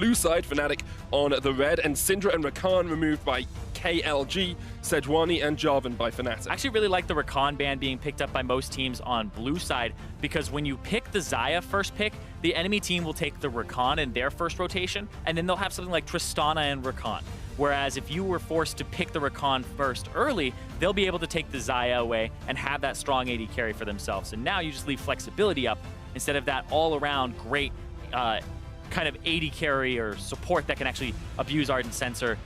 blue side, Fnatic on the red, and Syndra and Rakan removed by KLG, Sejuani and Jarvan by Fnatic. I actually really like the Rakan ban being picked up by most teams on blue side, because when you pick the Xayah first pick, the enemy team will take the Rakan in their first rotation, and then they'll have something like Tristana and Rakan. Whereas if you were forced to pick the Rakan first early, they'll be able to take the Xayah away and have that strong AD carry for themselves. And now you just leave flexibility up instead of that all-around great kind of AD carry or support that can actually abuse Ardent Sensor.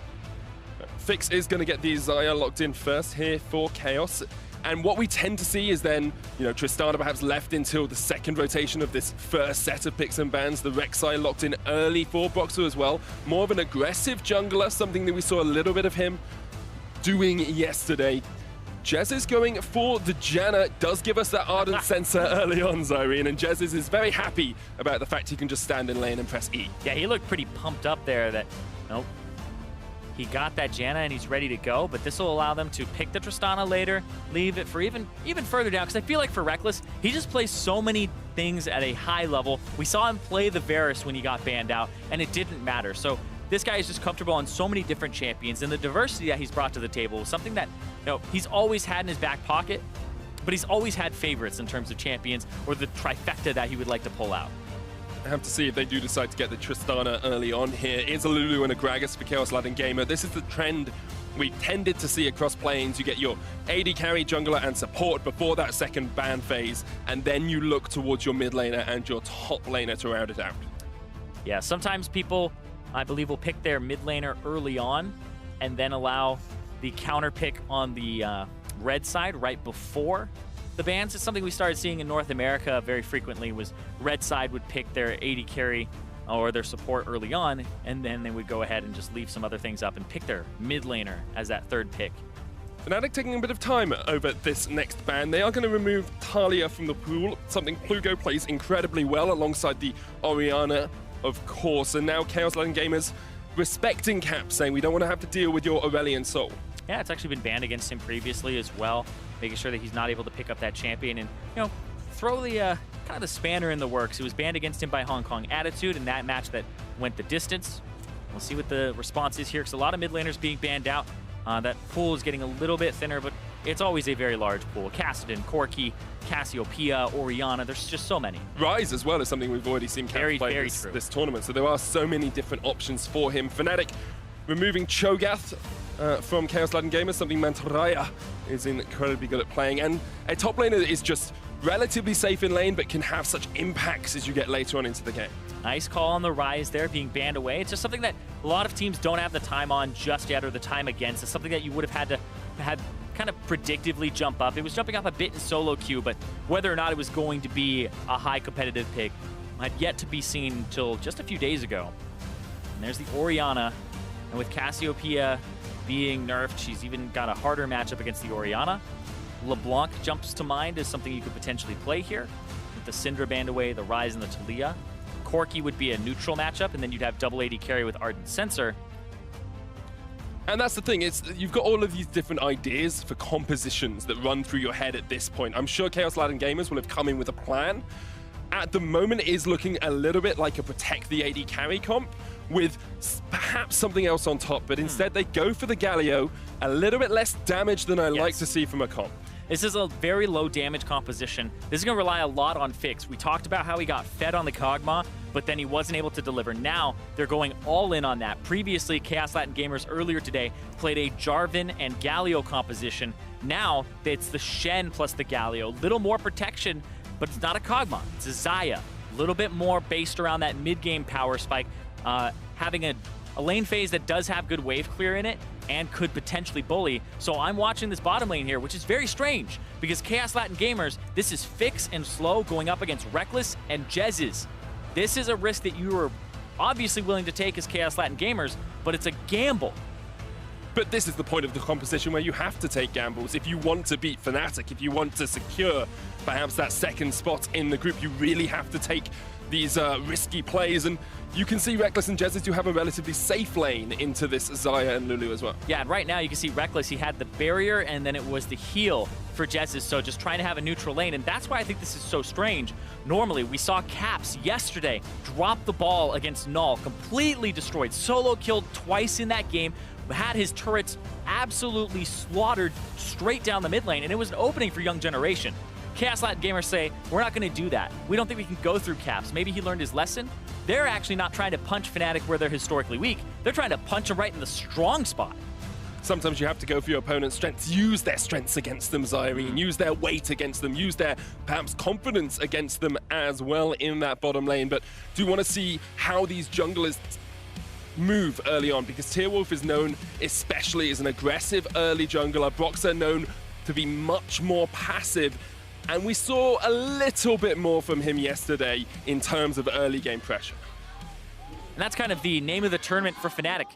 Fix is going to get the Xayah locked in first here for Kaos. And what we tend to see is then, Tristana perhaps left until the second rotation of this first set of picks and bans. The Rek'Sai locked in early for Broxah as well. More of an aggressive jungler, something that we saw a little bit of him doing yesterday. Jesiz going for the Janna does give us that Ardent Sensor early on, Zirene, and Jesiz is very happy about the fact he can just stand in lane and press E. Yeah, he looked pretty pumped up there that, nope. He got that Janna and he's ready to go, but this will allow them to pick the Tristana later, leave it for even further down, because I feel like for Rekkles, he just plays so many things at a high level. We saw him play the Varus when he got banned out, and it didn't matter. So this guy is just comfortable on so many different champions, and the diversity that he's brought to the table is something that he's always had in his back pocket, but he's always had favorites in terms of champions or the trifecta that he would like to pull out. I have to see if they do decide to get the Tristana early on here. It's a Lulu and a Gragas for Kaos Latin Gamer. This is the trend we tended to see across planes. You get your AD carry, jungler, and support before that second ban phase, and then you look towards your mid laner and your top laner to round it out. Yeah, sometimes people, I believe, will pick their mid laner early on and then allow the counter pick on the red side right before the bans. It's something we started seeing in North America very frequently, was red side would pick their AD carry or their support early on, and then they would go ahead and just leave some other things up and pick their mid laner as that third pick. Fnatic taking a bit of time over this next ban. They are going to remove Talia from the pool, something Plugo plays incredibly well alongside the Orianna, of course. And now Kaos Latin Gamers respecting Cap, saying we don't want to have to deal with your Aurelion Soul. Yeah, it's actually been banned against him previously as well, making sure that he's not able to pick up that champion and, throw the kind of the spanner in the works. It was banned against him by Hong Kong Attitude in that match that went the distance. We'll see what the response is here, because a lot of mid laners being banned out. That pool is getting a little bit thinner, but it's always a very large pool. Kassadin, Corki, Cassiopeia, Orianna, there's just so many. Ryze as well is something we've already seen Cap play this tournament, so there are so many different options for him. Fnatic removing Cho'Gath from Kaos Latin Gamers, something MANTARRAYA is incredibly good at playing, and a top laner that is just relatively safe in lane but can have such impacts as you get later on into the game. Nice call on the Ryze there, being banned away. It's just something that a lot of teams don't have the time on just yet, or the time against. It's something that you would have had to kind of predictively jump up. It was jumping up a bit in solo queue, but whether or not it was going to be a high competitive pick had yet to be seen until just a few days ago. And there's the Orianna, and with Cassiopeia being nerfed, she's even got a harder matchup against the Orianna. LeBlanc jumps to mind as something you could potentially play here. With the Syndra banned away, the Ryze and the Talia. Corki would be a neutral matchup, and then you'd have double AD carry with Ardent Sensor. And that's the thing, you've got all of these different ideas for compositions that run through your head at this point. I'm sure Kaos Latin Gamers will have come in with a plan. At the moment, it is looking a little bit like a protect the AD carry comp with perhaps something else on top, but instead they go for the Galio, a little bit less damage than I like to see from a comp. This is a very low damage composition. This is going to rely a lot on Fix. We talked about how he got fed on the Kog'Maw, but then he wasn't able to deliver. Now they're going all in on that. Previously, Kaos Latin Gamers earlier today played a Jarvan and Galio composition. Now it's the Shen plus the Galio. Little more protection, but it's not a Kog'Maw. It's a Xayah. A little bit more based around that mid-game power spike. Having a lane phase that does have good wave clear in it and could potentially bully. So I'm watching this bottom lane here, which is very strange, because Kaos Latin Gamers, this is Fix and Slow going up against Rekkles and Jesiz. This is a risk that you are obviously willing to take as Kaos Latin Gamers, but it's a gamble. But this is the point of the composition where you have to take gambles. If you want to beat Fnatic, if you want to secure perhaps that second spot in the group, you really have to take these risky plays, and you can see Rekkles and Jesiz do have a relatively safe lane into this Xayah and Lulu as well. Yeah, and right now you can see Rekkles, he had the barrier and then it was the heal for Jesiz, so just trying to have a neutral lane, and that's why I think this is so strange. Normally, we saw Caps yesterday drop the ball against Null, completely destroyed, solo killed twice in that game, had his turrets absolutely slaughtered straight down the mid lane, and it was an opening for Young Generation. Kaos Latin Gamers say, we're not going to do that. We don't think we can go through Caps. Maybe he learned his lesson. They're actually not trying to punch Fnatic where they're historically weak. They're trying to punch them right in the strong spot. Sometimes you have to go for your opponent's strengths, use their strengths against them, Zirene, use their weight against them, use their, perhaps, confidence against them as well in that bottom lane. But do want to see how these junglers move early on, because Tierwulf is known especially as an aggressive early jungler. Broxah known to be much more passive, and we saw a little bit more from him yesterday in terms of early game pressure. And that's kind of the name of the tournament for Fnatic.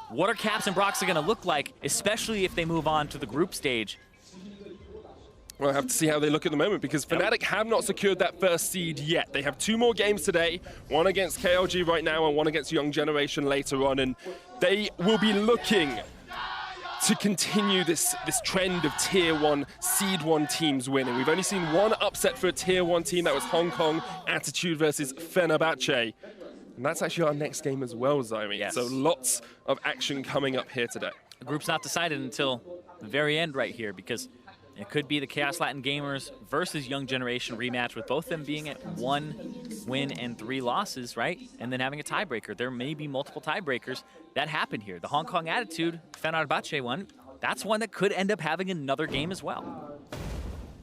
What are Caps and Broxah going to look like, especially if they move on to the group stage? Well, I have to see how they look at the moment, because Fnatic have not secured that first seed yet. They have 2 more games today, one against KLG right now and one against Young Generation later on, and they will be looking to continue this trend of Tier 1, Seed 1 teams winning. We've only seen one upset for a Tier 1 team, that was Hong Kong Attitude versus Fenerbahce. And that's actually our next game as well, Zirene. Yes. So lots of action coming up here today. The group's not decided until the very end right here, because it could be the Kaos Latin Gamers versus Young Generation rematch, with both of them being at 1 win and 3 losses, right? And then having a tiebreaker. There may be multiple tiebreakers that happen here. The Hong Kong Attitude, Fenerbahce one, that's one that could end up having another game as well.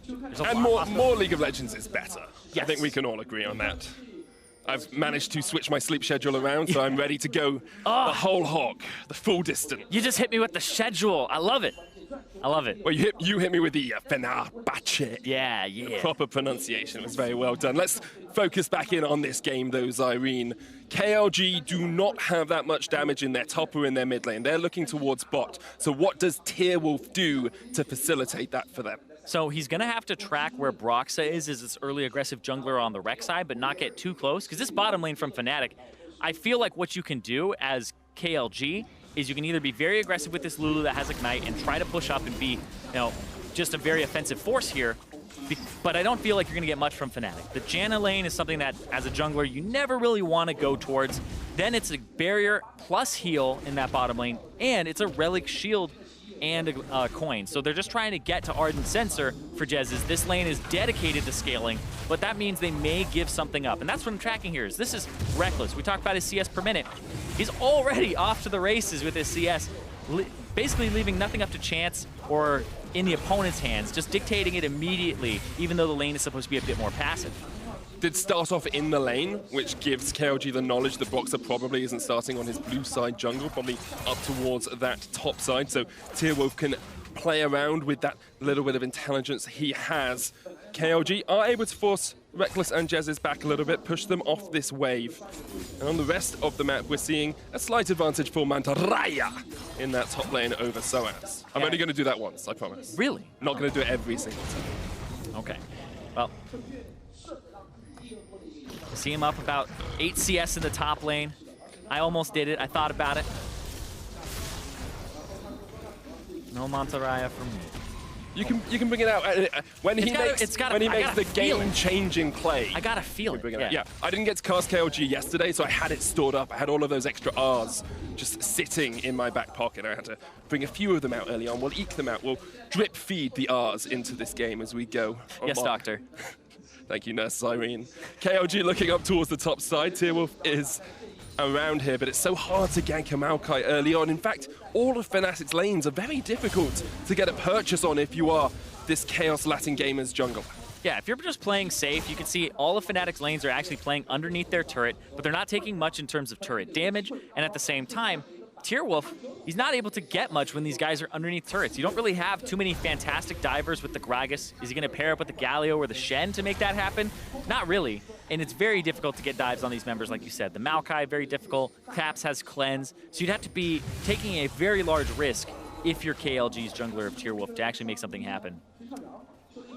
And more League of Legends is better. Yes. I think we can all agree on that. I've managed to switch my sleep schedule around, so I'm ready to go the whole hog, the full distance. You just hit me with the schedule. I love it. I love it. Well, you hit me with the Fenerbahce. Yeah. Proper pronunciation. It was very well done. Let's focus back in on this game, though, Zirene. KLG do not have that much damage in their top or in their mid lane. They're looking towards bot. So what does Tierwulf do to facilitate that for them? So he's going to have to track where Broxah is as this early aggressive jungler on the Rek'Sai, but not get too close, because this bottom lane from Fnatic, I feel like what you can do as KLG is you can either be very aggressive with this Lulu that has Ignite and try to push up and be, just a very offensive force here, but I don't feel like you're going to get much from Fnatic. The Janna lane is something that, as a jungler, you never really want to go towards. Then it's a barrier plus heal in that bottom lane, and it's a relic shield and a coin. So they're just trying to get to Ardent Sensor for Jesiz. This lane is dedicated to scaling, but that means they may give something up. And that's what I'm tracking here. This is Rekkles. We talked about his CS per minute. He's already off to the races with his CS, basically leaving nothing up to chance or in the opponent's hands, just dictating it immediately, even though the lane is supposed to be a bit more passive. Did start off in the lane, which gives KLG the knowledge that Broxah probably isn't starting on his blue side jungle, probably up towards that top side. So Tierwulf can play around with that little bit of intelligence he has. KLG are able to force Rekkles and Jesiz back a little bit, push them off this wave. And on the rest of the map, we're seeing a slight advantage for MANTARRAYA in that top lane over sOAZ. I'm only going to do that once, I promise. Really? Not going to do it every single time. Okay. Well, see him up about 8 CS in the top lane. I almost did it. I thought about it. No MANTARRAYA from me. You can bring it out when he makes the game-changing play. I gotta feel it. Yeah, I didn't get to cast KLG yesterday, so I had it stored up. I had all of those extra Rs just sitting in my back pocket. I had to bring a few of them out early on. We'll eke them out. We'll drip feed the Rs into this game as we go. Yes, Doctor. Thank you, Nurse Zirene. KLG looking up towards the top side. Tierwulf is around here, but it's so hard to gank a Maokai early on. In fact, all of Fnatic's lanes are very difficult to get a purchase on if you are this Kaos Latin Gamers jungler. Yeah, if you're just playing safe, you can see all of Fnatic's lanes are actually playing underneath their turret, but they're not taking much in terms of turret damage, and at the same time, Tierwulf, he's not able to get much when these guys are underneath turrets. You don't really have too many fantastic divers with the Gragas. Is he going to pair up with the Galio or the Shen to make that happen? Not really. And it's very difficult to get dives on these members, like you said. The Maokai, very difficult. Caps has Cleanse. So you'd have to be taking a very large risk if you're KLG's jungler of Tierwulf to actually make something happen.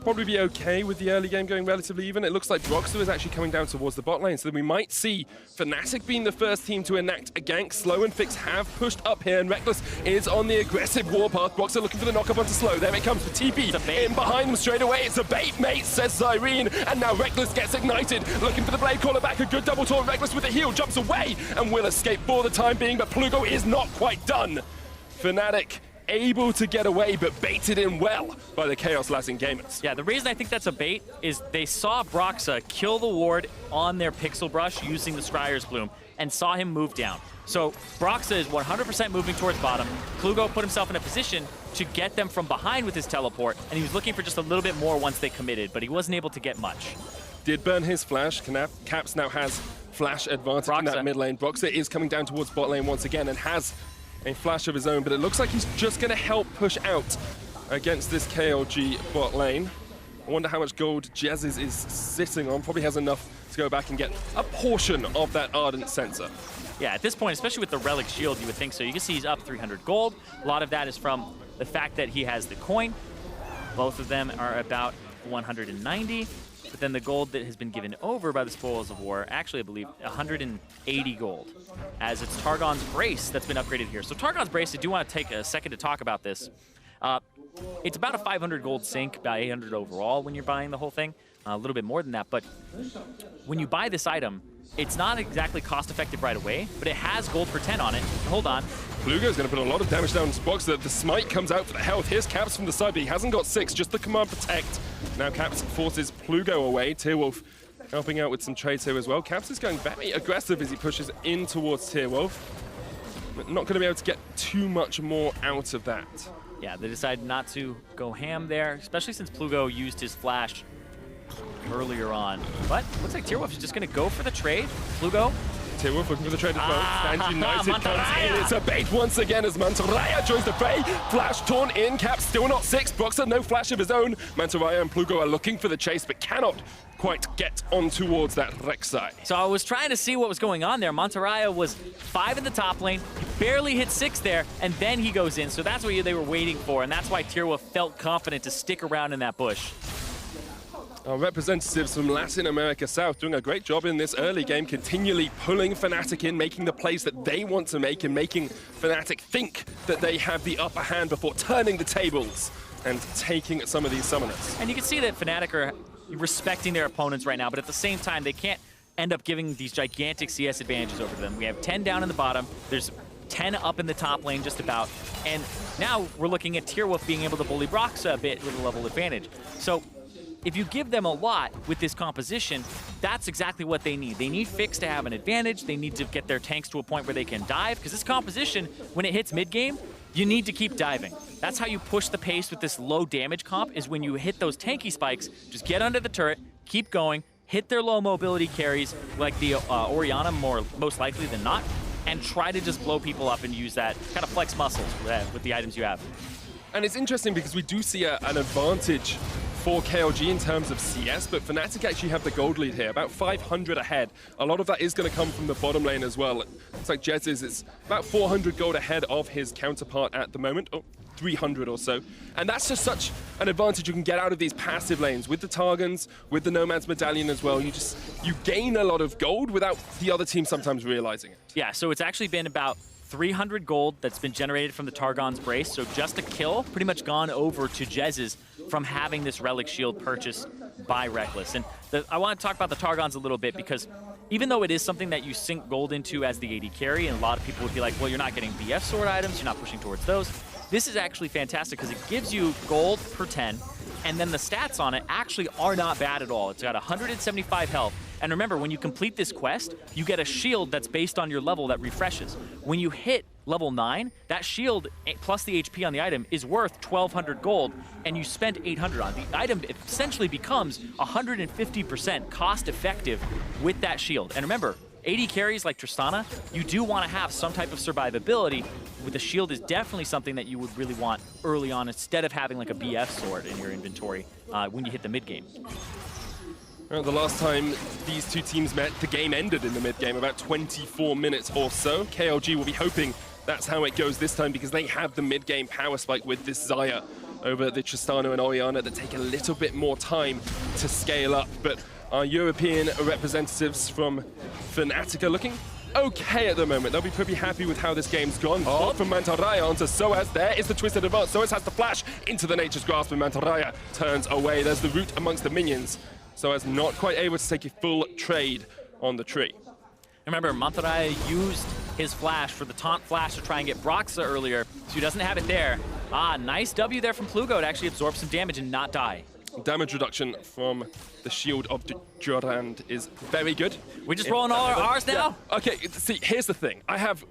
probably be okay with the early game going relatively even. It looks like Broxah is actually coming down towards the bot lane, so we might see Fnatic being the first team to enact a gank. Slow and Fix have pushed up here, and Rekkles is on the aggressive warpath. Broxah looking for the knock-up onto Slow. There it comes for TP in behind them straight away. It's a bait, mate, says Zirene, and now Rekkles gets ignited. Looking for the blade caller back. A good double taunt. Rekkles with the heal jumps away and will escape for the time being, but Plugo is not quite done. Fnatic able to get away, but baited in well by the Kaos Latin Gamers. Yeah, the reason I think that's a bait is they saw Broxah kill the ward on their Pixel Brush using the Scryer's Bloom and saw him move down. So Broxah is 100% moving towards bottom. Plugo put himself in a position to get them from behind with his teleport, and he was looking for just a little bit more once they committed, but he wasn't able to get much. Did burn his flash. Caps now has flash advantage in that mid lane. Broxah is coming down towards bot lane once again and has a flash of his own, but it looks like he's just going to help push out against this KLG bot lane. I wonder how much gold Jesiz is sitting on. Probably has enough to go back and get a portion of that Ardent Sensor. Yeah, at this point, especially with the Relic Shield, you would think so. You can see he's up 300 gold. A lot of that is from the fact that he has the coin. Both of them are about 190. But then the gold that has been given over by the Spoils of War, actually I believe 180 gold, as it's Targon's Brace that's been upgraded here. So Targon's Brace, I do want to take a second to talk about this. It's about a 500 gold sink, about 800 overall when you're buying the whole thing, a little bit more than that. But when you buy this item, it's not exactly cost-effective right away, but it has gold per 10 on it. Hold on. Plugo's going to put a lot of damage down to Broxah. The smite comes out for the health. Here's Caps from the side, but he hasn't got 6, just the command protect. Now Caps forces Plugo away. Tierwulf helping out with some trades here as well. Caps is going very aggressive as he pushes in towards Tierwulf. But not going to be able to get too much more out of that. Yeah, they decided not to go ham there, especially since Plugo used his flash earlier on. But looks like Tierwulf is just going to go for the trade. Plugo. Tierwulf looking for the trade as well. Stand United comes in. It's a bait once again as MANTARRAYA joins the fray. Flash torn in. Cap still not 6. Broxah no flash of his own. MANTARRAYA and Plugo are looking for the chase, but cannot quite get on towards that Rek'Sai. So I was trying to see what was going on there. MANTARRAYA was 5 in the top lane. He barely hit 6 there, and then he goes in. So that's what they were waiting for, and that's why Tierwulf felt confident to stick around in that bush. Our representatives from Latin America South doing a great job in this early game, continually pulling Fnatic in, making the plays that they want to make and making Fnatic think that they have the upper hand before turning the tables and taking some of these summoners. And you can see that Fnatic are respecting their opponents right now, but at the same time, they can't end up giving these gigantic CS advantages over them. We have 10 down in the bottom. There's 10 up in the top lane just about. And now we're looking at Tierwulf being able to bully Broxah a bit with a level advantage. So if you give them a lot with this composition, that's exactly what they need. They need Fix to have an advantage. They need to get their tanks to a point where they can dive, because this composition, when it hits mid-game, you need to keep diving. That's how you push the pace with this low damage comp, is when you hit those tanky spikes, just get under the turret, keep going, hit their low mobility carries, like the Orianna most likely than not, and try to just blow people up and use that, kind of flex muscles with the items you have. And it's interesting because we do see an advantage for KLG in terms of CS, but Fnatic actually have the gold lead here, about 500 ahead. A lot of that is going to come from the bottom lane as well. Looks like Jesiz is about 400 gold ahead of his counterpart at the moment, 300 or so. And that's just such an advantage you can get out of these passive lanes with the Targons, with the Nomad's Medallion as well. You gain a lot of gold without the other team sometimes realizing it. Yeah, so it's actually been about 300 gold that's been generated from the Targon's Brace, so just a kill pretty much gone over to Jesiz from having this Relic Shield purchased by Rekkles. And I want to talk about the Targons a little bit, because even though it is something that you sink gold into as the AD carry, and a lot of people would be like, well, you're not getting BF sword items, you're not pushing towards those. This is actually fantastic because it gives you gold per 10, and then the stats on it actually are not bad at all. It's got 175 health. And remember, when you complete this quest, you get a shield that's based on your level that refreshes. When you hit level 9, that shield plus the HP on the item is worth 1,200 gold, and you spent 800 on it. The item essentially becomes 150% cost effective with that shield. And remember, AD carries like Tristana, you do want to have some type of survivability. With the shield is definitely something that you would really want early on, instead of having like a BF sword in your inventory when you hit the mid game. Well, the last time these two teams met, the game ended in the mid-game, about 24 minutes or so. KLG will be hoping that's how it goes this time, because they have the mid-game power spike with this Xayah over the Tristana and Orianna that take a little bit more time to scale up. But our European representatives from Fnatic are looking okay at the moment. They'll be pretty happy with how this game's gone. Bot from MANTARRAYA onto sOAZ. There is the twisted advance. sOAZ has the flash into the Nature's Grasp, and MANTARRAYA turns away. There's the root amongst the minions. sOAZ not quite able to take a full trade on the tree. Remember, MANTARRAYA used his flash for the taunt flash to try and get Broxah earlier, so he doesn't have it there. Ah, nice W there from Plugo to actually absorb some damage and not die. Damage reduction from the shield of Durand is very good. We're just rolling all our R's now? Yeah. Okay, see, here's the thing. I have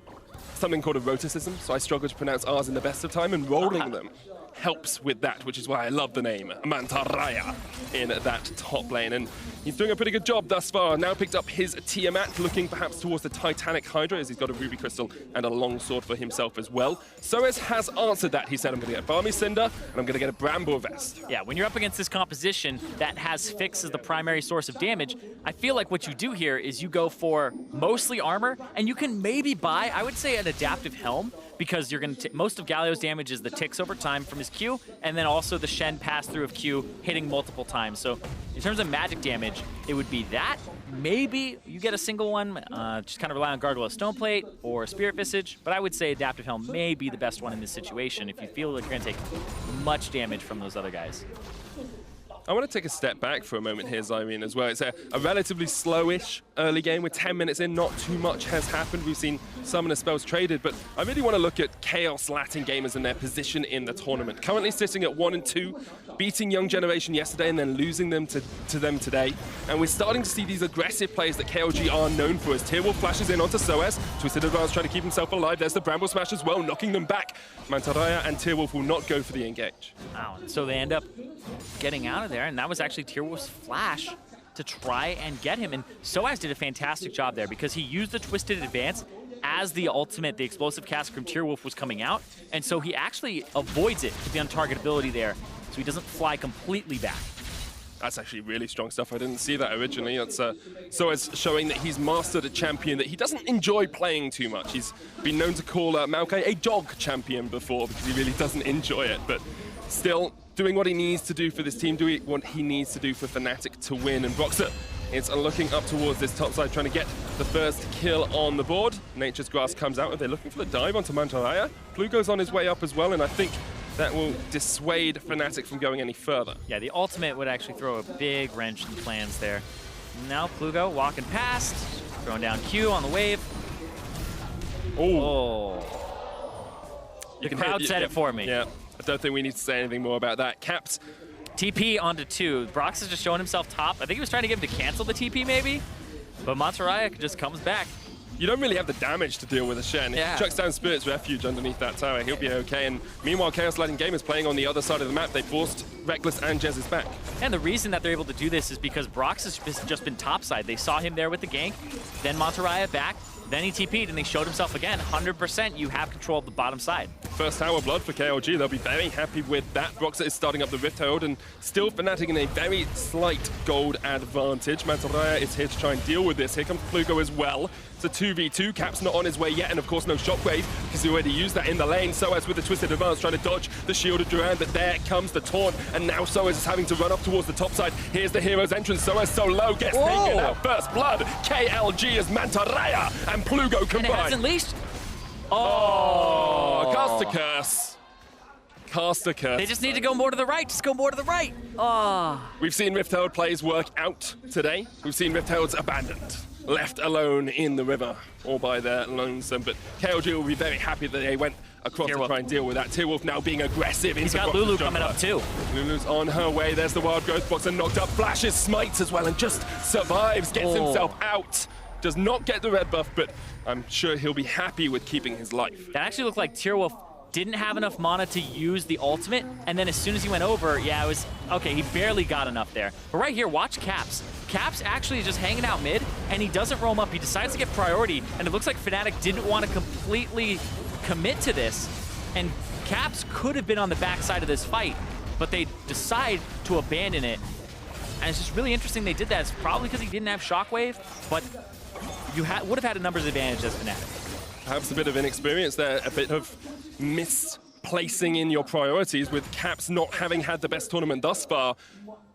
something called a roticism, so I struggle to pronounce R's in the best of time, and rolling them helps with that, which is why I love the name MANTARRAYA in that top lane. And he's doing a pretty good job thus far. Now picked up his Tiamat, looking perhaps towards the Titanic Hydra, as he's got a Ruby Crystal and a longsword for himself as well. sOAZ has answered that. He said, I'm going to get a Balmy Cinder, and I'm going to get a Bramble Vest. Yeah, when you're up against this composition that has Fix as the primary source of damage, I feel like what you do here is you go for mostly armor, and you can maybe buy, I would say, an adaptive helm, because you're going to most of Galio's damage is the ticks over time from his Q, and then also the Shen pass through of Q hitting multiple times. So in terms of magic damage, it would be that. Maybe you get a single one, just kind of rely on Gargoyle Stoneplate or Spirit Visage, but I would say Adaptive Helm may be the best one in this situation if you feel like you're going to take much damage from those other guys. I want to take a step back for a moment here, Zirene, as well. It's a relatively slowish early game. We're 10 minutes in, not too much has happened. We've seen Summoner spells traded, but I really want to look at Kaos Latin Gamers and their position in the tournament. Currently sitting at 1 and 2, beating Young Generation yesterday and then losing them to them today. And we're starting to see these aggressive plays that KLG are known for, as Tierwulf flashes in onto sOAZ. Twisted Advance trying to keep himself alive. There's the Bramble Smash as well, knocking them back. MANTARRAYA and Tierwulf will not go for the engage. Wow, so they end up getting out of there, and that was actually Tierwulf's flash to try and get him. And sOAZ did a fantastic job there because he used the Twisted Advance as the ultimate, the explosive cast from Tierwulf was coming out, and so he actually avoids it with the untargetability there, so he doesn't fly completely back. That's actually really strong stuff. I didn't see that originally. That's sOAZ showing that he's mastered a champion that he doesn't enjoy playing too much. He's been known to call Maokai a dog champion before because he really doesn't enjoy it, but still doing what he needs to do for this team, doing what he needs to do for Fnatic to win. And Broxah is looking up towards this top side, trying to get the first kill on the board. Nature's Grasp comes out, and they're looking for the dive onto MANTARRAYA. Plugo's on his way up as well, and I think that will dissuade Fnatic from going any further. Yeah, the ultimate would actually throw a big wrench in the plans there. Now Plugo walking past, throwing down Q on the wave. Oh. The crowd said it for me. Yeah. I don't think we need to say anything more about that. Caps. TP onto 2. Broxah is just showing himself top. I think he was trying to get him to cancel the TP maybe, but MANTARRAYA just comes back. You don't really have the damage to deal with a Shen. Yeah. If he chucks down Spirit's Refuge underneath that tower, he'll be okay. And meanwhile, Kaos Latin Gamers playing on the other side of the map. They forced Rekkles and Jesiz back. And the reason that they're able to do this is because Broxah has just been topside. They saw him there with the gank, then MANTARRAYA back, then he TP'd and he showed himself again. 100% you have control of the bottom side. First Tower Blood for KLG. They'll be very happy with that. Broxah is starting up the Rift Herald, and still Fnatic in a very slight gold advantage. MANTARRAYA is here to try and deal with this. Here comes Plugo as well. It's a 2v2. Cap's not on his way yet, and of course no Shockwave, because he already used that in the lane. sOAZ with the Twisted Advance trying to dodge the shield of Durand, but there comes the taunt, and now sOAZ is having to run up towards the top side. Here's the hero's entrance. sOAZ so low, gets taken out. First blood. KLG is MANTARRAYA and Plugo combined. And it hasn't leashed. Oh, cast a curse. Cast a curse. They just need to go more to the right. Just go more to the right. Oh. We've seen Rift Herald plays work out today. We've seen Rift Heralds abandoned, left alone in the river, all by their lonesome. But KLG will be very happy that they went across to try and deal with that. Tierwulf now being aggressive. He's got Lulu coming up too. Lulu's on her way. There's the Wild Growth Boxer knocked up. Flashes, smites as well, and just survives, gets himself out. Does not get the red buff, but I'm sure he'll be happy with keeping his life. That actually looked like Tierwulf didn't have enough mana to use the ultimate, and then as soon as he went over, yeah, it was, okay, he barely got enough there. But right here, watch Caps. Caps actually just hanging out mid, and he doesn't roam up. He decides to get priority, and it looks like Fnatic didn't want to completely commit to this, and Caps could have been on the backside of this fight, but they decide to abandon it. And it's just really interesting they did that. It's probably because he didn't have Shockwave, but you would have had a numbers advantage as Fnatic. Perhaps a bit of inexperience there, a bit of placing in your priorities with Caps not having had the best tournament thus far.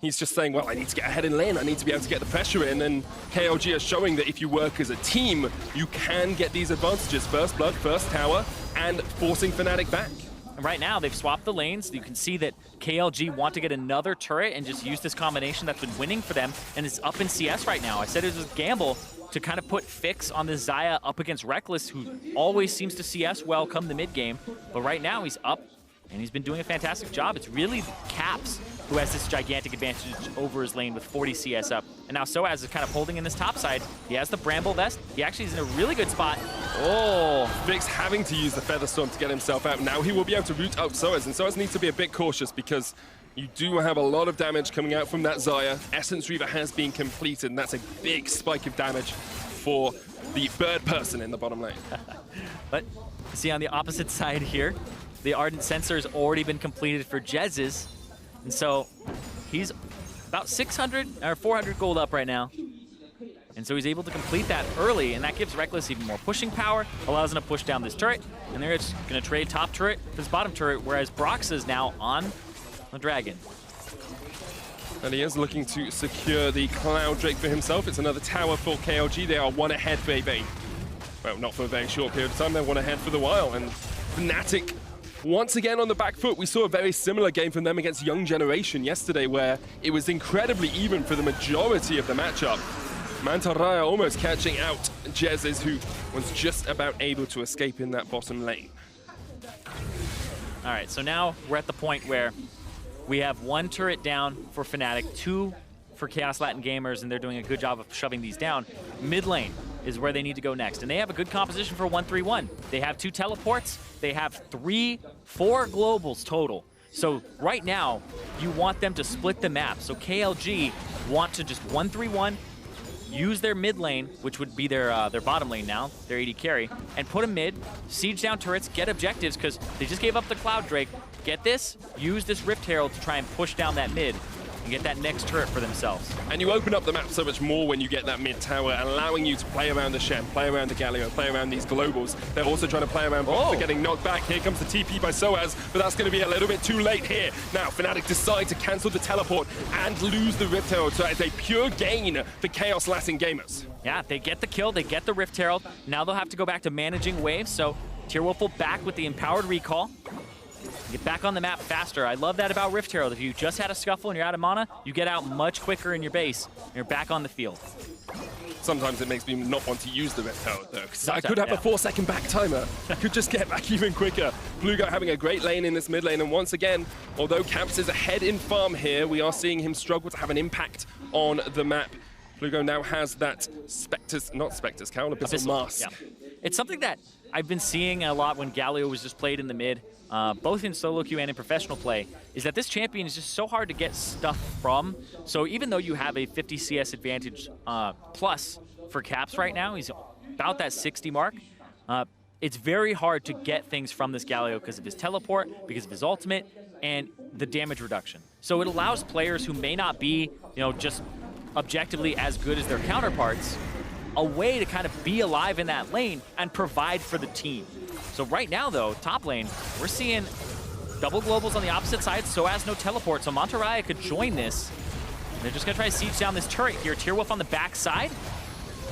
He's just saying, well, I need to get ahead in lane. I need to be able to get the pressure in. And KLG is showing that if you work as a team, you can get these advantages. First blood, first tower, and forcing Fnatic back. Right now, they've swapped the lanes. You can see that KLG want to get another turret and just use this combination that's been winning for them, and it's up in CS right now. I said it was a gamble to kind of put Fix on this Xayah up against Rekkles, who always seems to CS well come the mid game. But right now, he's up, and he's been doing a fantastic job. It's really Caps who has this gigantic advantage over his lane with 40 CS up. And now sOAZ is kind of holding in this top side. He has the Bramble Vest. He actually is in a really good spot. Oh! Vix having to use the Featherstorm to get himself out. Now he will be able to root out sOAZ, and sOAZ needs to be a bit cautious because you do have a lot of damage coming out from that Xayah. Essence Reaver has been completed, and that's a big spike of damage for the bird person in the bottom lane. But see on the opposite side here, the Ardent Sensor has already been completed for Jesiz. And so he's about 600 or 400 gold up right now. And so he's able to complete that early, and that gives Rekkles even more pushing power, allows him to push down this turret, and they're just going to trade top turret for this bottom turret, whereas Broxah is now on the Dragon. And he is looking to secure the Cloud Drake for himself. It's another tower for KLG. They are one ahead for well, not for a very short period of time. They're one ahead for the while, and Fnatic once again on the back foot. We saw a very similar game from them against Young Generation yesterday, where it was incredibly even for the majority of the matchup. MANTARRAYA almost catching out Jesiz, who was just about able to escape in that bottom lane. All right, so now we're at the point where we have one turret down for Fnatic, two for Kaos Latin Gamers, and they're doing a good job of shoving these down. Mid lane is where they need to go next, and they have a good composition for 1-3-1. They have 2 teleports, they have 4 globals total. So right now, you want them to split the map. So KLG want to just 1-3-1, use their mid lane, which would be their bottom lane now, their AD carry, and put them mid, siege down turrets, get objectives, because they just gave up the Cloud Drake. Get this, use this Rift Herald to try and push down that mid and get that next turret for themselves. And you open up the map so much more when you get that mid tower, allowing you to play around the Shen, play around the Galio, play around these globals. They're also trying to play around Broxah getting knocked back. Here comes the TP by sOAZ, but that's going to be a little bit too late here. Now, Fnatic decide to cancel the teleport and lose the Rift Herald, so it's a pure gain for Kaos Latin Gamers. Yeah, they get the kill, they get the Rift Herald. Now they'll have to go back to managing waves, so Tierwulf will back with the Empowered Recall. Get back on the map faster. I love that about Rift Herald. If you just had a scuffle and you're out of mana, you get out much quicker in your base, and you're back on the field. Sometimes it makes me not want to use the Rift Herald, though, because I could have a 4-second back timer. I could just get back even quicker. Plugo having a great lane in this mid lane, and once again, although Caps is ahead in farm here, we are seeing him struggle to have an impact on the map. Plugo now has that Cowl Abyssal Mask. Yeah. It's something that I've been seeing a lot when Galio was just played in the mid, both in solo queue and in professional play, is that this champion is just so hard to get stuff from. So even though you have a 50 CS advantage plus for Caps right now, he's about that 60 mark, it's very hard to get things from this Galio because of his teleport, because of his ultimate, and the damage reduction. So it allows players who may not be, just objectively as good as their counterparts, a way to kind of be alive in that lane and provide for the team. So right now, though, top lane, we're seeing double globals on the opposite side. sOAZ no teleport, so MANTARRAYA could join this. They're just gonna try to siege down this turret here. Tierwulf on the backside.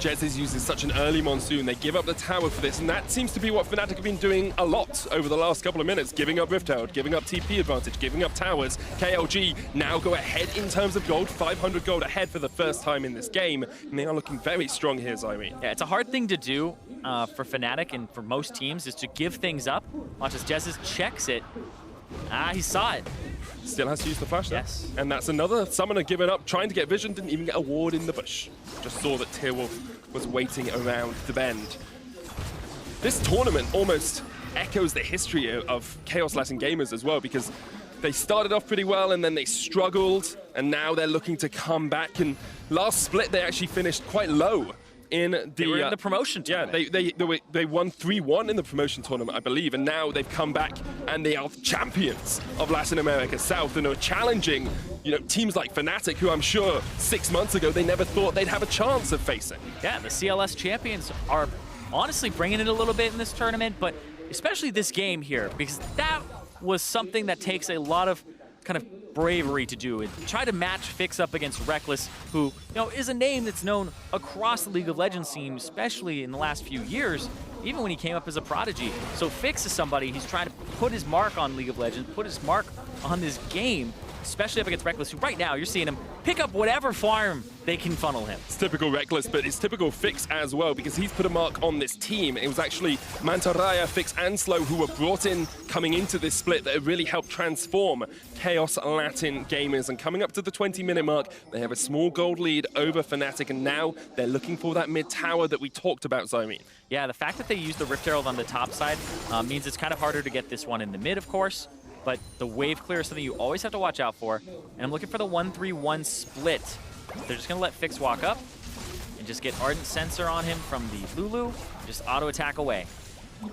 Jesiz uses such an early Monsoon. They give up the tower for this, and that seems to be what Fnatic have been doing a lot over the last couple of minutes. Giving up Rift Herald, giving up TP advantage, giving up towers. KLG now go ahead in terms of gold, 500 gold ahead for the first time in this game, and they are looking very strong here, Zirene. Yeah, it's a hard thing to do for Fnatic and for most teams, is to give things up. Watch as Jesiz checks it. He saw it. Still has to use the flash though. Yes. And that's another summoner given up, trying to get vision, didn't even get a ward in the bush. Just saw that Tierwulf was waiting around the bend. This tournament almost echoes the history of Kaos Latin Gamers as well, because they started off pretty well and then they struggled, and now they're looking to come back. And last split, they actually finished quite low. They were in the promotion tournament. Yeah, they won 3-1 in the promotion tournament, I believe, and now they've come back and they are champions of Latin America South and are challenging, teams like Fnatic, who I'm sure 6 months ago they never thought they'd have a chance of facing. Yeah, the CLS champions are honestly bringing it a little bit in this tournament, but especially this game here, because that was something that takes a lot of kind of bravery to do. And try to match Fix up against Rekkles, who is a name that's known across the League of Legends scene, especially in the last few years, even when he came up as a prodigy. So Fix is somebody, he's trying to put his mark on League of Legends, put his mark on this game, especially up against Rekkles, who right now you're seeing him pick up whatever farm they can funnel him. It's typical Rekkles, but it's typical Fix as well, because he's put a mark on this team. It was actually MANTARRAYA, Fix, and Slow who were brought in coming into this split that really helped transform Kaos Latin Gamers. And coming up to the 20-minute mark, they have a small gold lead over Fnatic, and now they're looking for that mid tower that we talked about, Zirene. Yeah, the fact that they used the Rift Herald on the top side means it's kind of harder to get this one in the mid, of course. But the wave clear is something you always have to watch out for. And I'm looking for the 1-3-1 split. They're just going to let Fix walk up and just get Ardent Sensor on him from the Lulu. Just auto attack away.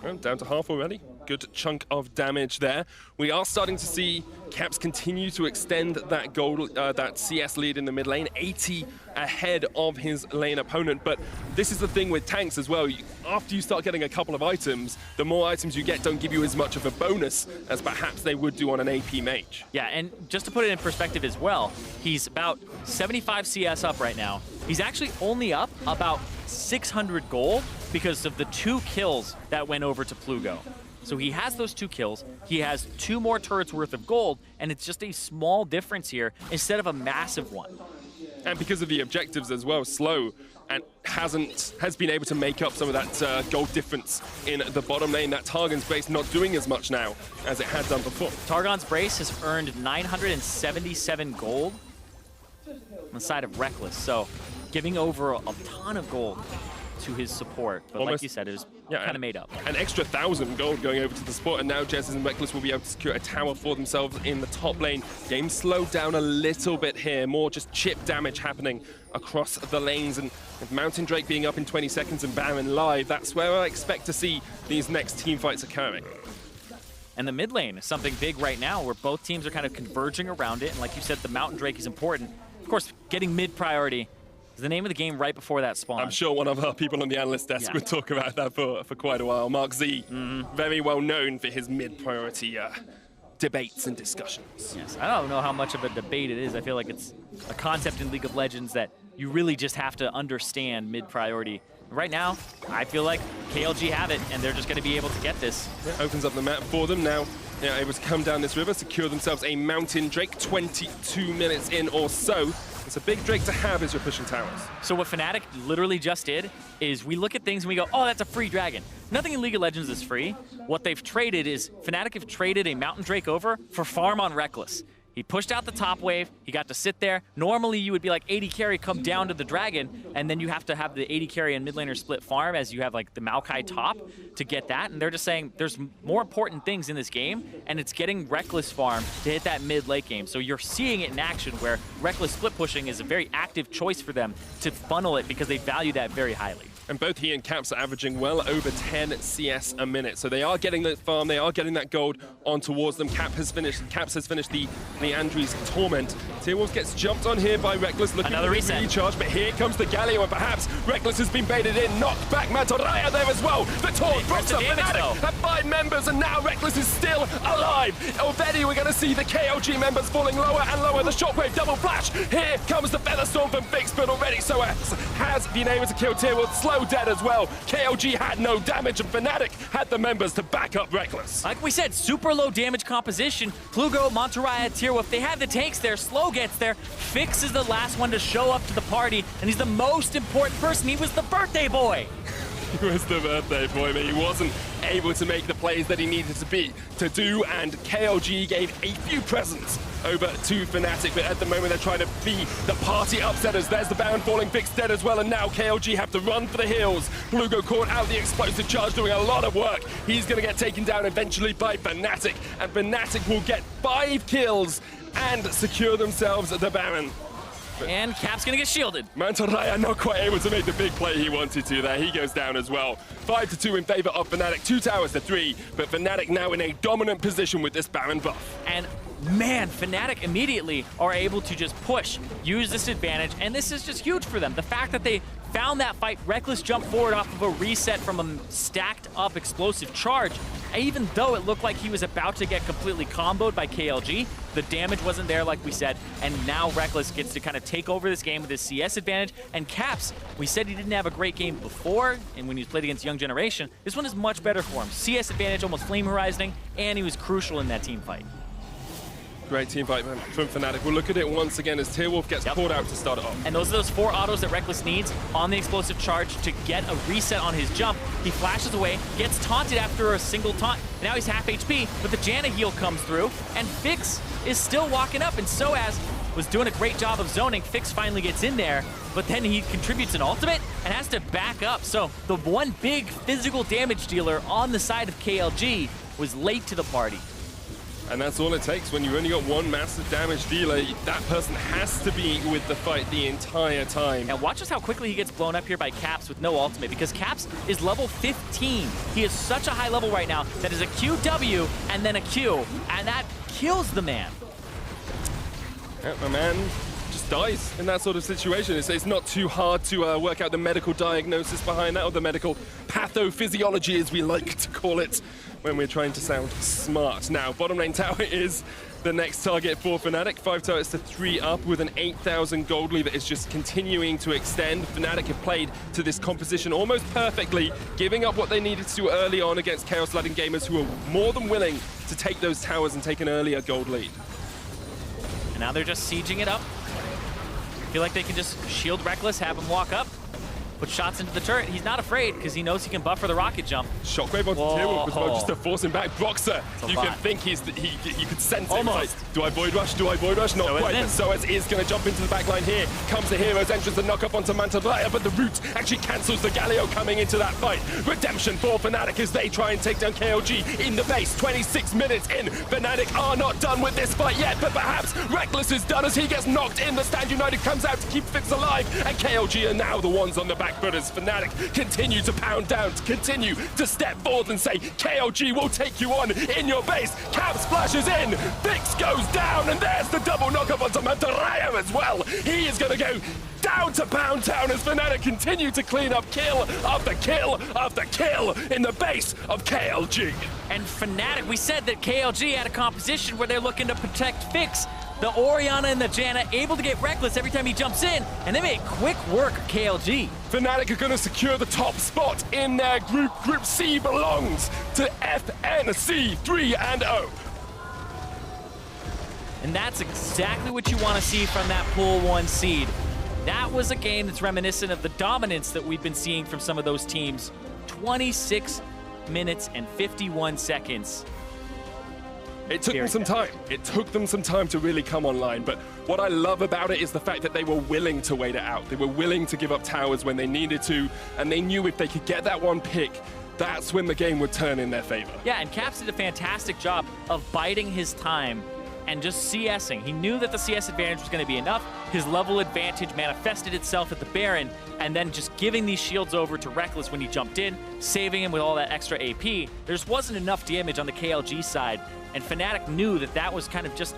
Well, down to half already. Good chunk of damage there. We are starting to see Caps continue to extend that gold, that CS lead in the mid lane, 80 ahead of his lane opponent. But this is the thing with tanks as well. After you start getting a couple of items, the more items you get don't give you as much of a bonus as perhaps they would do on an AP mage. Yeah, and just to put it in perspective as well, he's about 75 CS up right now. He's actually only up about 600 gold because of the 2 kills that went over to Plugo. So he has those 2 kills, he has 2 more turrets worth of gold, and it's just a small difference here instead of a massive one. And because of the objectives as well, Slow and has been able to make up some of that gold difference in the bottom lane. That Targon's Brace not doing as much now as it had done before. Targon's Brace has earned 977 gold on the side of Rekkles, so giving over a ton of gold to his support. But almost, like you said, it was kind of made up. An extra 1,000 gold going over to the support, and now Jesiz and Rekkles will be able to secure a tower for themselves in the top lane. Game slowed down a little bit here, more just chip damage happening across the lanes, and with Mountain Drake being up in 20 seconds and Baron live, that's where I expect to see these next team fights occurring. And the mid lane is something big right now where both teams are kind of converging around it, and like you said, the Mountain Drake is important. Of course, getting mid priority is the name of the game right before that spawn. I'm sure one of our people on the analyst desk would talk about that for quite a while. Mark Z, very well known for his mid-priority debates and discussions. Yes, I don't know how much of a debate it is. I feel like it's a concept in League of Legends that you really just have to understand mid-priority. Right now, I feel like KLG have it, and they're just going to be able to get this. It opens up the map for them now. They're able to come down this river, secure themselves a Mountain Drake, 22 minutes in or so. It's a big Drake to have as you're pushing towers. So what Fnatic literally just did is we look at things and we go, oh, that's a free dragon. Nothing in League of Legends is free. What they've traded is, Fnatic have traded a Mountain Drake over for farm on Rekkles. He pushed out the top wave, he got to sit there. Normally you would be like AD carry, come down to the dragon, and then you have to have the AD carry and mid laner split farm as you have like the Maokai top to get that. And they're just saying there's more important things in this game, and it's getting Rekkles farm to hit that mid late game. So you're seeing it in action where Rekkles split pushing is a very active choice for them to funnel it because they value that very highly. And both he and Caps are averaging well over 10 CS a minute. So they are getting that farm, they are getting that gold on towards them. Caps has finished the Leandri's Torment. Tierwulf gets jumped on here by Rekkles, looking another for the recharge, but here comes the Galio, and perhaps Rekkles has been baited in, knocked back. MANTARRAYA there as well. The taunt, Broxah, Fnatic have 5 members, and now Rekkles is still alive. Already we're going to see the KLG members falling lower and lower. The shockwave double flash. Here comes the Featherstorm from Fix, but already sOAZ has been able to kill Tierwulf. Slow dead as well. KLG had no damage, and Fnatic had the members to back up Rekkles. Like we said, super low damage composition. Plugo, MANTARRAYA, Tierwulf, they have the tanks there. Slow gets there. Fix is the last one to show up to the party, and he's the most important person. He was the birthday boy. He was the birthday boy, but he wasn't able to make the plays that he needed to do, and KLG gave a few presents over to Fnatic, but at the moment they're trying to be the party upsetters. There's the Baron falling, Fix dead as well, and now KLG have to run for the hills. Plugo caught out the explosive charge, doing a lot of work. He's going to get taken down eventually by Fnatic, and Fnatic will get 5 kills and secure themselves the Baron. And Cap's gonna get shielded. MANTARRAYA not quite able to make the big play he wanted to there. He goes down as well. 5-2 in favor of Fnatic. 2 towers to 3, but Fnatic now in a dominant position with this Baron buff. And man, Fnatic immediately are able to just push, use this advantage, and this is just huge for them. The fact that they found that fight. Rekkles jumped forward off of a reset from a stacked up explosive charge. Even though it looked like he was about to get completely comboed by KLG, the damage wasn't there like we said, and now Rekkles gets to kind of take over this game with his CS advantage. And Caps, we said he didn't have a great game before, and when he played against Young Generation, this one is much better for him. CS advantage, almost flame horizoning, and he was crucial in that team fight. Great team fight from Fnatic. We'll look at it once again as Tierwulf gets pulled out to start it off. And those are those 4 autos that Rekkles needs on the explosive charge to get a reset on his jump. He flashes away, gets taunted after a single taunt. Now he's half HP, but the Janna heal comes through, and Fix is still walking up, and sOAZ was doing a great job of zoning. Fix finally gets in there, but then he contributes an ultimate and has to back up. So the one big physical damage dealer on the side of KLG was late to the party. And that's all it takes when you only got one massive damage dealer. That person has to be with the fight the entire time. And watch us how quickly he gets blown up here by Caps with no ultimate, because Caps is level 15. He is such a high level right now that is a QW and then a Q, and that kills the man. Yeah, my man just dies in that sort of situation. It's not too hard to work out the medical diagnosis behind that, or the medical pathophysiology, as we like to call it, when we're trying to sound smart. Now, bottom lane tower is the next target for Fnatic. 5 turrets to 3 up with an 8,000 gold lead that is just continuing to extend. Fnatic have played to this composition almost perfectly, giving up what they needed to early on against Kaos Latin Gamers, who are more than willing to take those towers and take an earlier gold lead. And now they're just sieging it up. Feel like they can just shield Rekkles, have him walk up, put shots into the turret. He's not afraid because he knows he can buffer the rocket jump. Shockwave onto Tierwulf as well, just to force him back. Broxah, you can think you could sense it. Like, do I Void Rush? Do I Void Rush? Not quite, but sOAZ is going to jump into the back line here. Comes the hero's entrance and knock up onto MANTARRAYA, but the root actually cancels the Galio coming into that fight. Redemption for Fnatic as they try and take down KLG in the base. 26 minutes in. Fnatic are not done with this fight yet, but perhaps Rekkles is done as he gets knocked in. The Stand United comes out to keep Fix alive, and KLG are now the ones on the back foot as Fnatic continue to pound down, to continue to step forward and say, KLG will take you on in your base. Cap splashes in, Fix goes down, and there's the double knockup onto MANTARRAYA as well. He is going to go down to Pound Town as Fnatic continue to clean up kill after kill after kill in the base of KLG. And Fnatic, we said that KLG had a composition where they're looking to protect Fix. The Orianna and the Janna able to get Rekkles every time he jumps in, and they make quick work of KLG. Fnatic are going to secure the top spot in their group. Group C belongs to FNC 3-0. And that's exactly what you want to see from that Pool 1 seed. That was a game that's reminiscent of the dominance that we've been seeing from some of those teams. 26 minutes and 51 seconds. It took them some time. It took them some time to really come online, but what I love about it is the fact that they were willing to wait it out. They were willing to give up towers when they needed to, and they knew if they could get that one pick, that's when the game would turn in their favor. Yeah, and Caps did a fantastic job of biding his time and just CSing. He knew that the CS advantage was going to be enough. His level advantage manifested itself at the Baron, and then just giving these shields over to Rekkles when he jumped in, saving him with all that extra AP. There just wasn't enough damage on the KLG side, and Fnatic knew that that was kind of just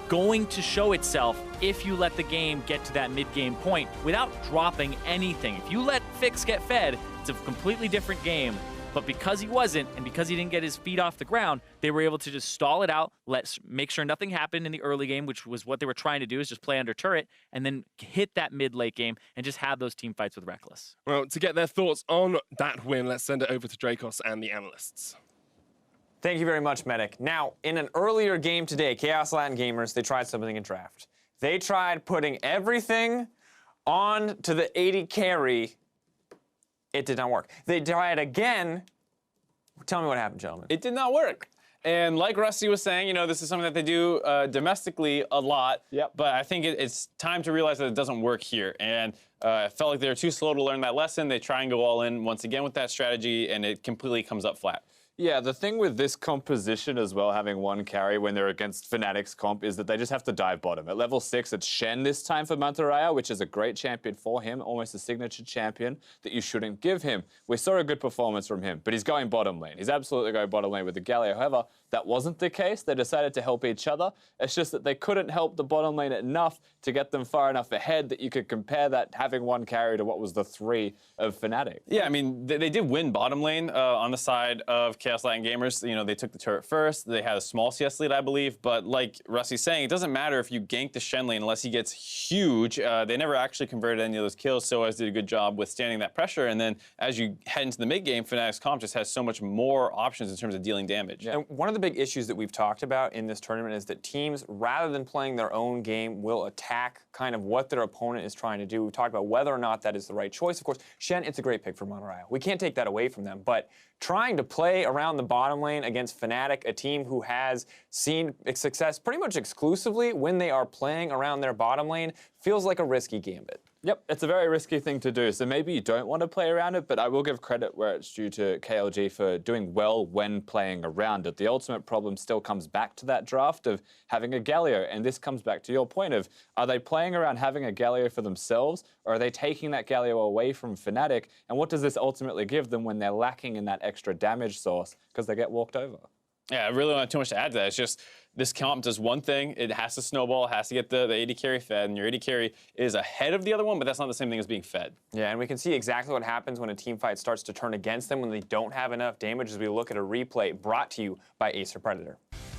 going to show itself if you let the game get to that mid-game point without dropping anything. If you let Fix get fed, it's a completely different game. But because he wasn't, and because he didn't get his feet off the ground, they were able to just stall it out, make sure nothing happened in the early game, which was what they were trying to do, is just play under turret, and then hit that mid-late game and just have those team fights with Rekkles. Well, to get their thoughts on that win, let's send it over to Dracos and the analysts. Thank you very much, Medic. Now, in an earlier game today, Kaos Latin Gamers, they tried something in draft. They tried putting everything on to the AD carry. It did not work. They tried again. Tell me what happened, gentlemen. It did not work. And like Rusty was saying, you know, this is something that they do domestically a lot. Yep. But I think it's time to realize that it doesn't work here. And I felt like they were too slow to learn that lesson. They try and go all in once again with that strategy, and it completely comes up flat. Yeah, the thing with this composition as well, having one carry when they're against Fnatic's comp, is that they just have to dive bottom. At level 6, it's Shen this time for MANTARRAYA, which is a great champion for him, almost a signature champion that you shouldn't give him. We saw a good performance from him, but he's going bottom lane. He's absolutely going bottom lane with the Galio. However, that wasn't the case. They decided to help each other. It's just that they couldn't help the bottom lane enough to get them far enough ahead that you could compare that having one carry to what was the 3 of Fnatic. Yeah, I mean, they did win bottom lane on the side of Kaos Latin Gamers. You know, they took the turret first. They had a small CS lead, I believe. But like Rusty's saying, it doesn't matter if you gank the Shen lane unless he gets huge. They never actually converted any of those kills. sOAZ did a good job withstanding that pressure. And then as you head into the mid game, Fnatic's comp just has so much more options in terms of dealing damage. And one of the big issues that we've talked about in this tournament is that teams, rather than playing their own game, will attack kind of what their opponent is trying to do. We've talked about whether or not that is the right choice. Of course, Shen, it's a great pick for MANTARRAYA. We can't take that away from them, but trying to play around the bottom lane against Fnatic, a team who has seen success pretty much exclusively when they are playing around their bottom lane, feels like a risky gambit. Yep, it's a very risky thing to do, so maybe you don't want to play around it, but I will give credit where it's due to KLG for doing well when playing around it. The ultimate problem still comes back to that draft of having a Galio, and this comes back to your point of, are they playing around having a Galio for themselves, or are they taking that Galio away from Fnatic, and what does this ultimately give them when they're lacking in that extra damage source, because they get walked over? Yeah, I really don't have too much to add to that. It's just this comp does one thing. It has to snowball, it has to get the AD carry fed, and your AD carry is ahead of the other one, but that's not the same thing as being fed. Yeah, and we can see exactly what happens when a team fight starts to turn against them when they don't have enough damage as we look at a replay brought to you by Acer Predator.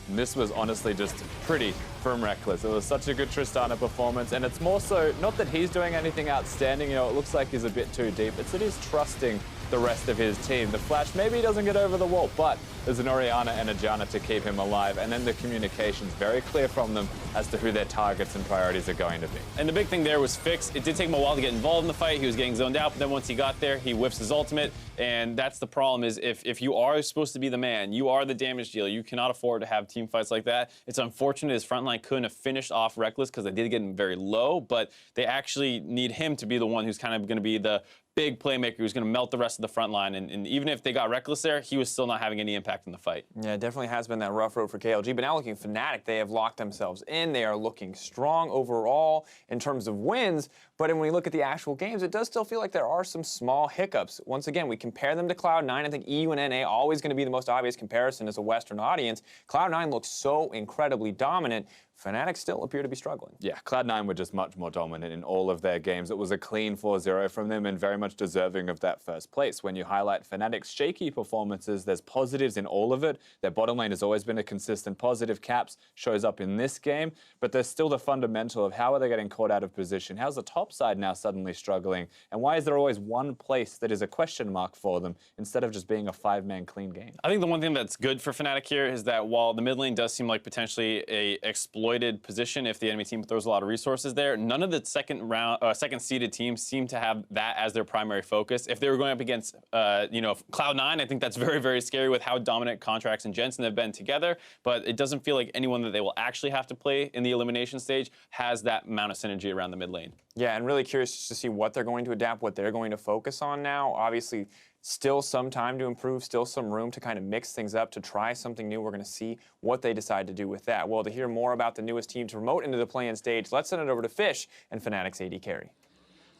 And this was honestly just pretty from Rekkles. It was such a good Tristana performance, and it's more so, not that he's doing anything outstanding, you know, it looks like he's a bit too deep, it's that he's trusting the rest of his team. The flash, maybe he doesn't get over the wall, but there's an Orianna and a Janna to keep him alive, and then the communication's very clear from them as to who their targets and priorities are going to be. And the big thing there was Fix. It did take him a while to get involved in the fight. He was getting zoned out, but then once he got there, he whiffs his ultimate, and that's the problem is if you are supposed to be the man, you are the damage dealer, you cannot afford to have team fights like that. It's unfortunate his front line couldn't have finished off Rekkles because they did get him very low, but they actually need him to be the one who's kind of going to be the big playmaker who's going to melt the rest of the front line. And even if they got Rekkles there, he was still not having any impact in the fight. Yeah, it definitely has been that rough road for KLG. But now looking at Fnatic, they have locked themselves in. They are looking strong overall in terms of wins. But when we look at the actual games, it does still feel like there are some small hiccups. Once again, we compare them to Cloud9. I think EU and NA always going to be the most obvious comparison as a Western audience. Cloud9 looks so incredibly dominant. Fnatic still appear to be struggling. Yeah, Cloud9 were just much more dominant in all of their games. It was a clean 4-0 from them and very much deserving of that first place. When you highlight Fnatic's shaky performances, there's positives in all of it. Their bottom lane has always been a consistent positive. Caps shows up in this game, but there's still the fundamental of how are they getting caught out of position? How's the top side now suddenly struggling? And why is there always one place that is a question mark for them instead of just being a 5-man clean game? I think the one thing that's good for Fnatic here is that while the mid lane does seem like potentially a exploited position if the enemy team throws a lot of resources there, none of the second seeded teams seem to have that as their primary focus. If they were going up against Cloud9, I think that's very, very scary with how dominant Contracts and Jensen have been together, but it doesn't feel like anyone that they will actually have to play in the elimination stage has that amount of synergy around the mid lane. Yeah, and really curious to see what they're going to adapt, what they're going to focus on now. Obviously, still some time to improve, still some room to kind of mix things up, to try something new. We're going to see what they decide to do with that. Well, to hear more about the newest team to promote into the play-in stage, let's send it over to Fish and Fnatic's AD carry.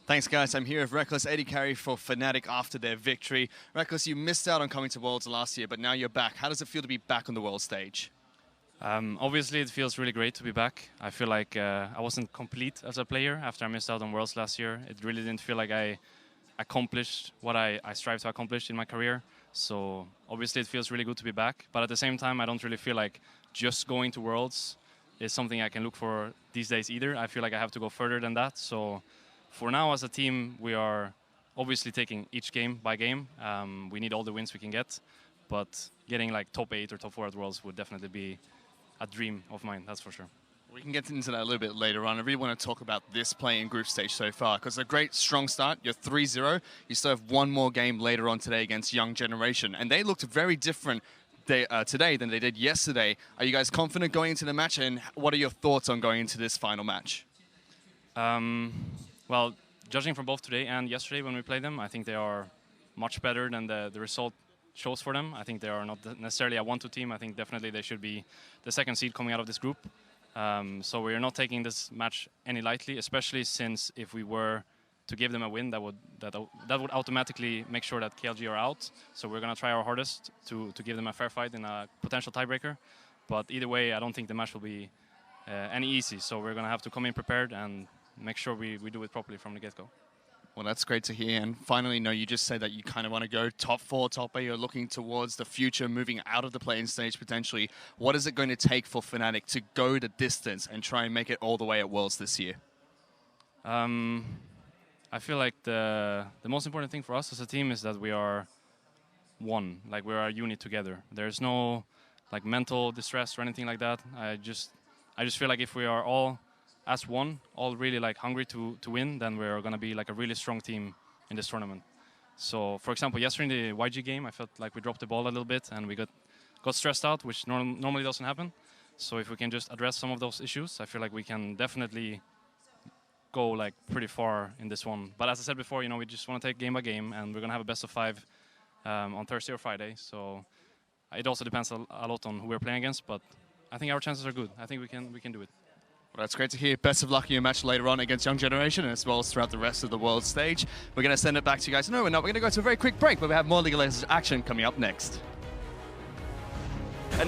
Thanks, guys. I'm here with Rekkles, AD carry for Fnatic after their victory. Rekkles, you missed out on coming to Worlds last year, but now you're back. How does it feel to be back on the world stage? Obviously, it feels really great to be back. I feel like I wasn't complete as a player after I missed out on Worlds last year. It really didn't feel like I accomplished what I strive to accomplish in my career. So obviously, it feels really good to be back. But at the same time, I don't really feel like just going to Worlds is something I can look for these days either. I feel like I have to go further than that. So for now, as a team, we are obviously taking each game by game. We need all the wins we can get. But getting like top 8 or top 4 at Worlds would definitely be a dream of mine, that's for sure. We can get into that a little bit later on. I really want to talk about this play in group stage so far, because a great strong start. You're 3-0. You still have one more game later on today against Young Generation, and they looked very different today than they did yesterday. Are you guys confident going into the match, and what are your thoughts on going into this final match? Well, judging from both today and yesterday when we played them, I think they are much better than the result shows for them. I think they are not necessarily a 1-2 team. I think definitely they should be the second seed coming out of this group. So we're not taking this match any lightly, especially since if we were to give them a win, that would automatically make sure that KLG are out. So we're going to try our hardest to give them a fair fight in a potential tiebreaker. But either way, I don't think the match will be any easy. So we're going to have to come in prepared and make sure we do it properly from the get-go. Well, that's great to hear. And finally, no, you just said that you kind of want to go top 4, top 8. You're looking towards the future, moving out of the play-in stage potentially. What is it going to take for Fnatic to go the distance and try and make it all the way at Worlds this year? I feel like the most important thing for us as a team is that we are one, like we are a unit together. There's no like mental distress or anything like that. I just feel like if we are all as one, all really like hungry to win, then we're gonna be like a really strong team in this tournament. So, for example, yesterday in the YG game, I felt like we dropped the ball a little bit and we got stressed out, which normally doesn't happen. So if we can just address some of those issues, I feel like we can definitely go like pretty far in this one. But as I said before, you know, we just want to take game by game, and we're gonna have a best of 5 on Thursday or Friday. So it also depends a lot on who we're playing against, but I think our chances are good. I think we can do it. Well, that's great to hear. Best of luck in your match later on against Young Generation, as well as throughout the rest of the world stage. We're going to send it back to you guys. No, we're not. We're going to go to a very quick break, but we have more League of Legends action coming up next.